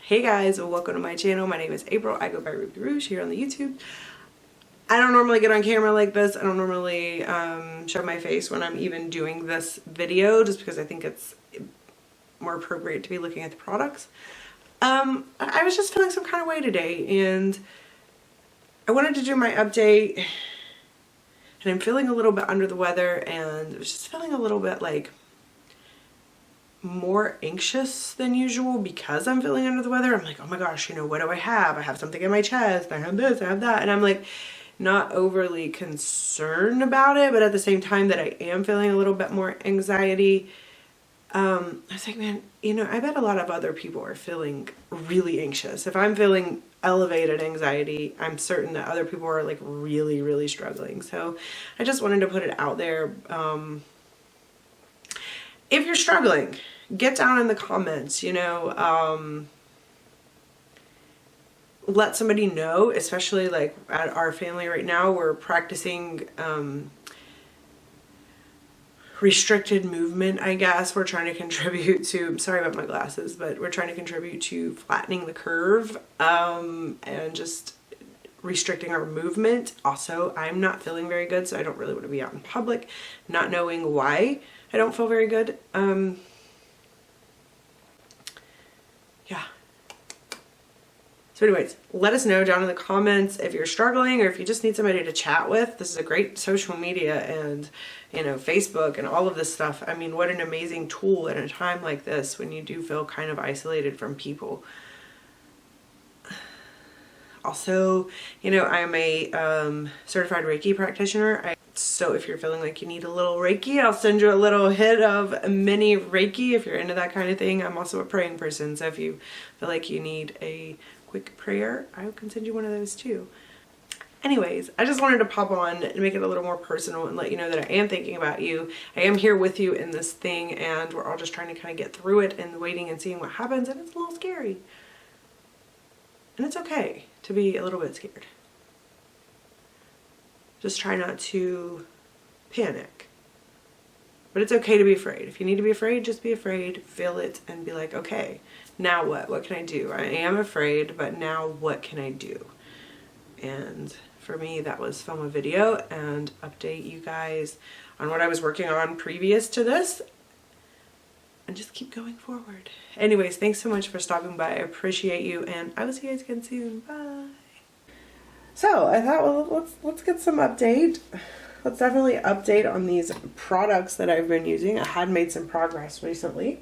Hey guys, welcome to my channel. My name is April. I go by Ruby Rouge here on the YouTube. I don't normally get on camera like this. I don't normally show my face when I'm even doing this video, just because I think it's more appropriate to be looking at the products. I was just feeling some kind of way today, and I wanted to do my update, and I'm feeling a little bit under the weather, and I was just feeling a little bit like more anxious than usual because I'm feeling under the weather. I'm like, oh my gosh, you know, what do I have? I have something in my chest, I have this, I have that, and I'm like not overly concerned about it, but at the same time that I am feeling a little bit more anxiety, I was like, man, you know, I bet a lot of other people are feeling really anxious. If I'm feeling elevated anxiety, I'm certain that other people are like really, really struggling. So I just wanted to put it out there. If you're struggling, get down in the comments, you know, let somebody know, especially like at our family right now, we're practicing restricted movement, I guess. We're trying to contribute to, I'm sorry about my glasses, but we're trying to contribute to flattening the curve and just restricting our movement. Also, I'm not feeling very good, so I don't really want to be out in public, not knowing why I don't feel very good. Yeah. So anyways, let us know down in the comments if you're struggling or if you just need somebody to chat with. This is a great social media and, you know, Facebook and all of this stuff. I mean, what an amazing tool at a time like this when you do feel kind of isolated from people. Also, you know, I'm a certified Reiki practitioner. So if you're feeling like you need a little Reiki, I'll send you a little hit of mini Reiki if you're into that kind of thing. I'm also a praying person, so if you feel like you need a quick prayer, I can send you one of those too. Anyways, I just wanted to pop on and make it a little more personal and let you know that I am thinking about you. I am here with you in this thing, and we're all just trying to kind of get through it and waiting and seeing what happens, and it's a little scary. And it's okay to be a little bit scared. Just try not to panic. But it's okay to be afraid. If you need to be afraid, just be afraid, feel it, and be like, okay, now what? What can I do? I am afraid, but now what can I do? And for me, that was film a video and update you guys on what I was working on previous to this, and just keep going forward. Anyways, thanks so much for stopping by. I appreciate you, and I will see you guys again soon. Bye. So I thought, well, let's get some update. Let's definitely update on these products that I've been using. I had made some progress recently.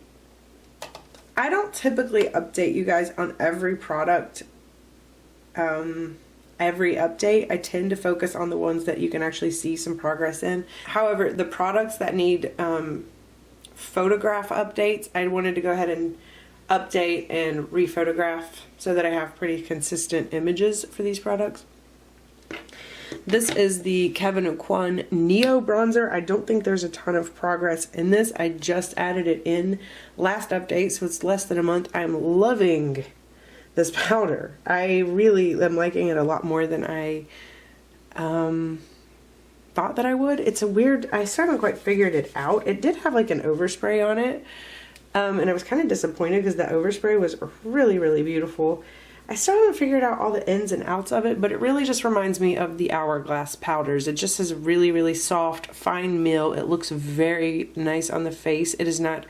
I don't typically update you guys on every product, every update. I tend to focus on the ones that you can actually see some progress in. However, the products that need photograph updates, I wanted to go ahead and update and rephotograph so that I have pretty consistent images for these products. This is the Aucoin Neo Bronzer. I don't think there's a ton of progress in this. I just added it in last update, so it's less than a month. I'm loving this powder. I really am liking it a lot more than I thought that I would. It's a weird, I still haven't quite figured it out. It did have like an overspray on it, and I was kind of disappointed because the overspray was really, really beautiful. I still haven't figured out all the ins and outs of it, but it really just reminds me of the Hourglass powders. It just has really, really soft, fine meal. It looks very nice on the face. It is not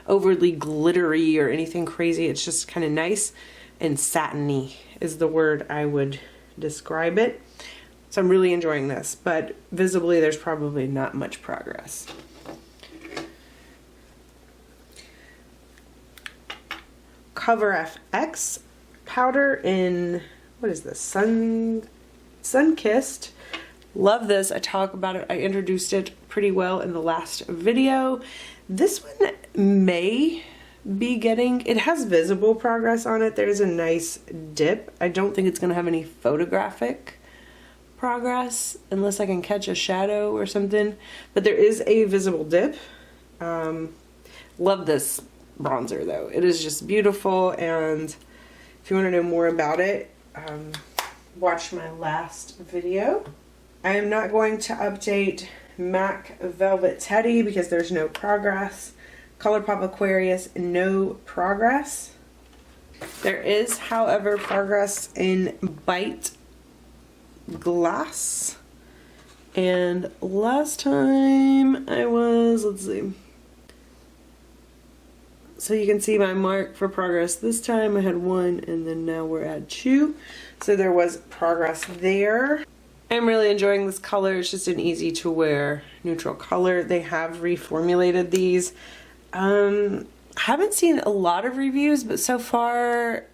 overly glittery or anything crazy. It's just kind of nice and satiny is the word I would describe it. So I'm really enjoying this, but visibly there's probably not much progress. Cover FX powder in, what is this, Sun-Kissed. Love this. I talk about it. I introduced it pretty well in the last video. This one may be getting, it has visible progress on it. There's a nice dip. I don't think it's going to have any photographic progress unless I can catch a shadow or something, but there is a visible dip. Love this bronzer though. It is just beautiful, and if you want to know more about it, watch my last video. I am not going to update MAC Velvet Teddy because there's no progress. Colourpop Aquarius, no progress. There is, however, progress in Bite Glace. And last time I was, let's see. So you can see my mark for progress. This time I had 1 and then now we're at 2. So there was progress there. I'm really enjoying this color. It's just an easy to wear neutral color. They have reformulated these. I haven't seen a lot of reviews, but so far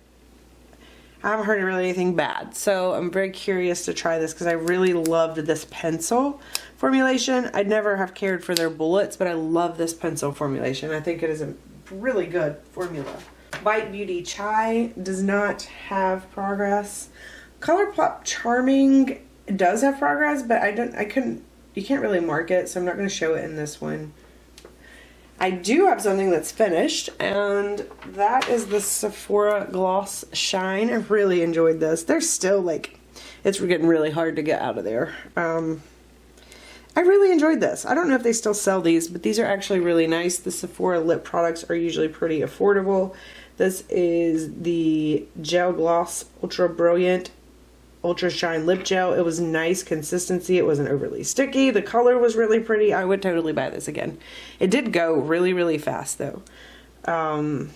I haven't heard really anything bad. So I'm very curious to try this because I really loved this pencil formulation. I'd never have cared for their bullets, but I love this pencil formulation. I think it is a really good formula. Bite Beauty Chai does not have progress. Colourpop Charming does have progress, but you can't really mark it, so I'm not going to show it in this one. I do have something that's finished, and that is the Sephora Gloss Shine. I really enjoyed this. They're still like, it's getting really hard to get out of there. I really enjoyed this. I don't know if they still sell these, but these are actually really nice. The Sephora lip products are usually pretty affordable. This is the Gel Gloss Ultra Brilliant Ultra Shine Lip Gel. It was nice consistency. It wasn't overly sticky. The color was really pretty. I would totally buy this again. It did go really, really fast though. I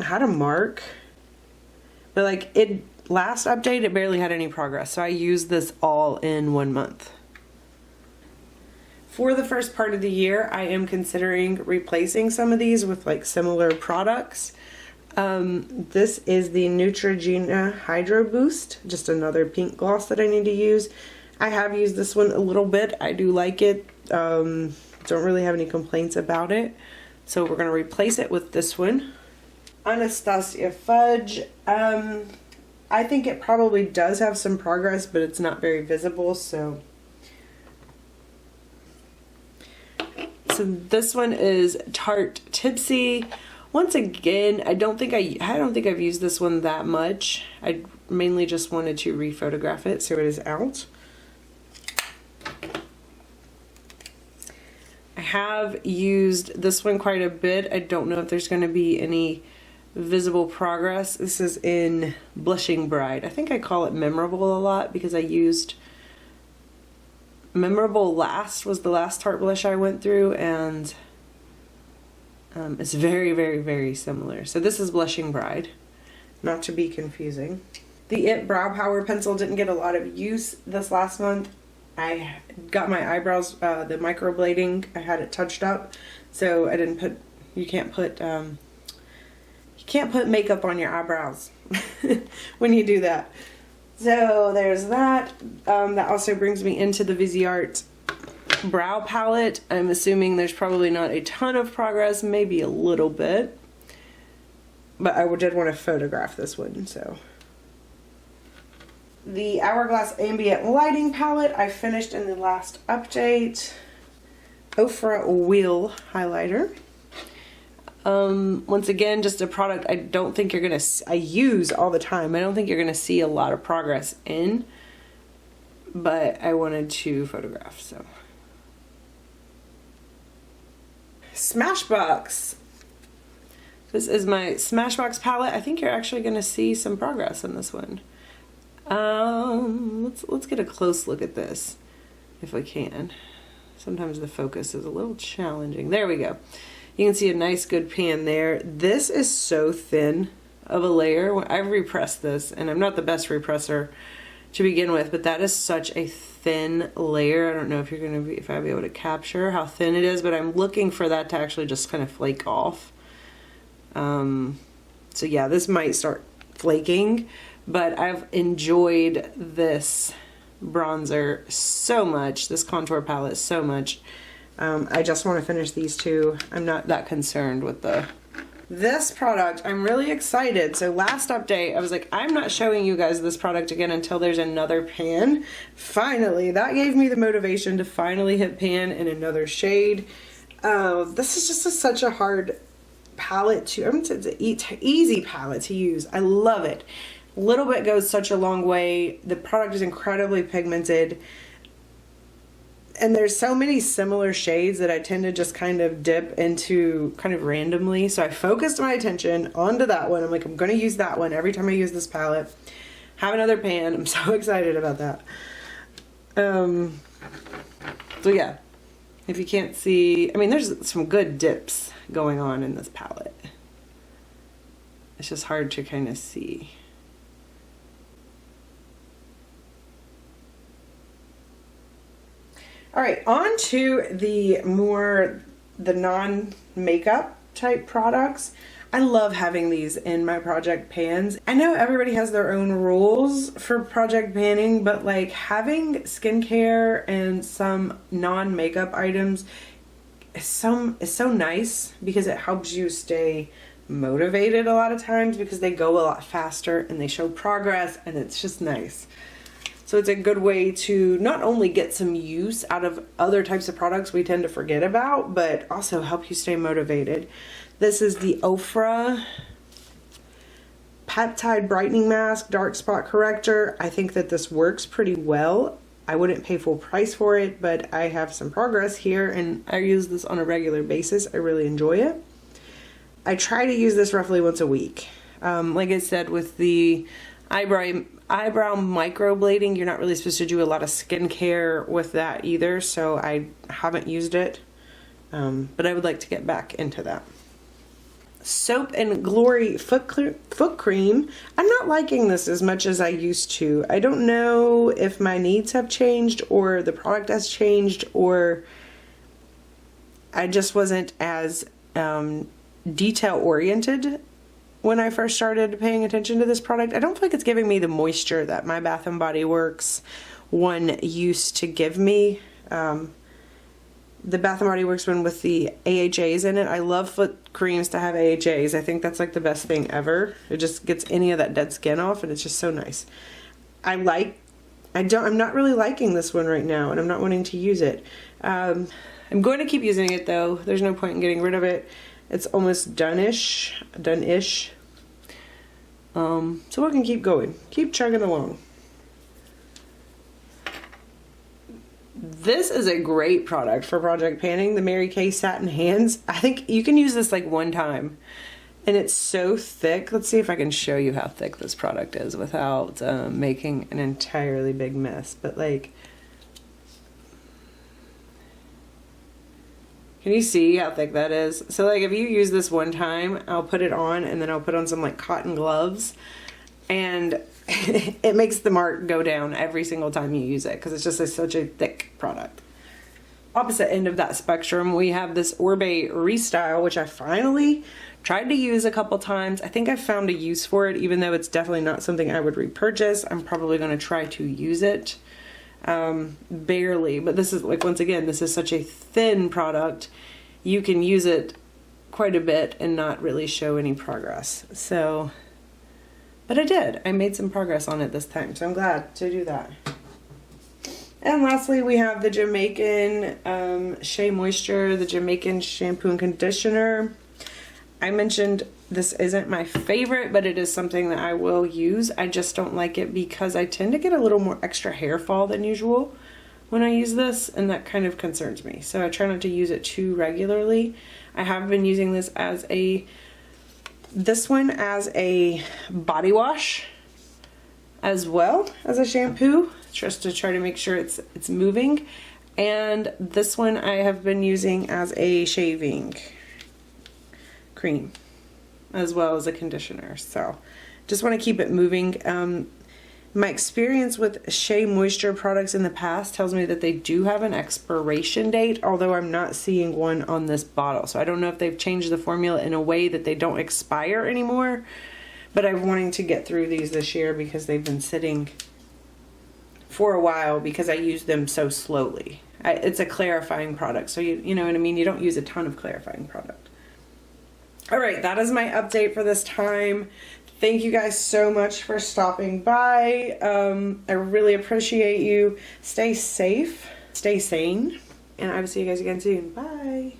had a mark, but like last update, it barely had any progress. So I used this all in 1 month. For the first part of the year, I am considering replacing some of these with like similar products. This is the Neutrogena Hydro Boost, just another pink gloss that I need to use. I have used this one a little bit. I do like it. Don't really have any complaints about it. So we're going to replace it with this one. Anastasia Fudge. I think it probably does have some progress, but it's not very visible, so this one is Tarte Tipsy. Once again, I don't think I've used this one that much. I mainly just wanted to rephotograph it, so it is out. I have used this one quite a bit. I don't know if there's going to be any visible progress. This is in Blushing Bride. I think I call it Memorable a lot because I used Memorable last, was the last Tarte blush I went through, and it's very, very, very similar. So this is Blushing Bride, not to be confusing. The IT Brow Power Pencil didn't get a lot of use this last month. I got my eyebrows, the microblading, I had it touched up, so I didn't put, you can't put makeup on your eyebrows when you do that. So there's that. That also brings me into the Viseart brow palette. I'm assuming there's probably not a ton of progress, maybe a little bit, but I did want to photograph this one. So the Hourglass Ambient Lighting palette I finished in the last update. Ofra Wheel highlighter. Once again, just a product I don't think you're gonna, I use all the time. I don't think you're gonna see a lot of progress in, but I wanted to photograph, so. Smashbox. This is my Smashbox palette. I think you're actually gonna see some progress in this one. Let's get a close look at this, if we can. Sometimes the focus is a little challenging. There we go. You can see a nice good pan there. This is so thin of a layer. I've repressed this, and I'm not the best represser to begin with, but that is such a thin layer. I don't know if I'll be able to capture how thin it is, but I'm looking for that to actually just kind of flake off. So yeah, this might start flaking, but I've enjoyed this bronzer so much, this contour palette so much. I just want to finish these two. I'm not that concerned with this product. I'm really excited. So last update, I was like, I'm not showing you guys this product again until there's another pan. Finally, that gave me the motivation to finally hit pan in another shade. This is just such a hard palette to, it's an easy palette to use. I love it. A little bit goes such a long way. The product is incredibly pigmented. And there's so many similar shades that I tend to just kind of dip into kind of randomly. So I focused my attention onto that one. I'm like, I'm going to use that one every time I use this palette. Have another pan. I'm so excited about that. So yeah, if you can't see, I mean, there's some good dips going on in this palette. It's just hard to kind of see. All right, on to the non-makeup type products. I love having these in my project pans. I know everybody has their own rules for project panning, but like having skincare and some non-makeup items is so nice because it helps you stay motivated a lot of times because they go a lot faster and they show progress and it's just nice. So it's a good way to not only get some use out of other types of products we tend to forget about, but also help you stay motivated. This is the Ofra Peptide Brightening Mask Dark Spot Corrector. I think that this works pretty well. I wouldn't pay full price for it, but I have some progress here and I use this on a regular basis. I really enjoy it. I try to use this roughly once a week. Like I said, with the eyebrow microblading, you're not really supposed to do a lot of skincare with that either, so I haven't used it, but I would like to get back into that. Soap and Glory foot cream. I'm not liking this as much as I used to. I don't know if my needs have changed or the product has changed, or I just wasn't as detail oriented when I first started paying attention to this product. I don't feel like it's giving me the moisture that my Bath & Body Works one used to give me. The Bath & Body Works one with the AHAs in it. I love foot creams to have AHAs. I think that's like the best thing ever. It just gets any of that dead skin off and it's just so nice. I'm not really liking this one right now and I'm not wanting to use it. I'm going to keep using it though. There's no point in getting rid of it. It's almost done-ish. So we can keep going. Keep chugging along. This is a great product for project panning, the Mary Kay Satin Hands. I think you can use this like one time and it's so thick. Let's see if I can show you how thick this product is without making an entirely big mess. But like, can you see how thick that is? So like if you use this one time, I'll put it on and then I'll put on some like cotton gloves and it makes the mark go down every single time you use it because it's just such a thick product. Opposite end of that spectrum, we have this Oribe Restyle, which I finally tried to use a couple times. I think I found a use for it, even though it's definitely not something I would repurchase. I'm probably going to try to use it. Barely, but this is like, once again, this is such a thin product. You can use it quite a bit and not really show any progress. So, but I did. I made some progress on it this time, so I'm glad to do that. And lastly, we have the Jamaican Shea Moisture, the Jamaican shampoo and conditioner. I mentioned this isn't my favorite, but it is something that I will use. I just don't like it because I tend to get a little more extra hair fall than usual when I use this, and that kind of concerns me. So I try not to use it too regularly. I have been using this as this one as a body wash as well as a shampoo, just to try to make sure it's moving. And this one I have been using as a shaving cream as well as a conditioner. So just want to keep it moving. My experience with Shea Moisture products in the past tells me that they do have an expiration date, although I'm not seeing one on this bottle. So I don't know if they've changed the formula in a way that they don't expire anymore, but I'm wanting to get through these this year because they've been sitting for a while because I use them so slowly. It's a clarifying product, so you know what I mean? You don't use a ton of clarifying product. All right, that is my update for this time. Thank you guys so much for stopping by. I really appreciate you. Stay safe, stay sane, and I will see you guys again soon. Bye.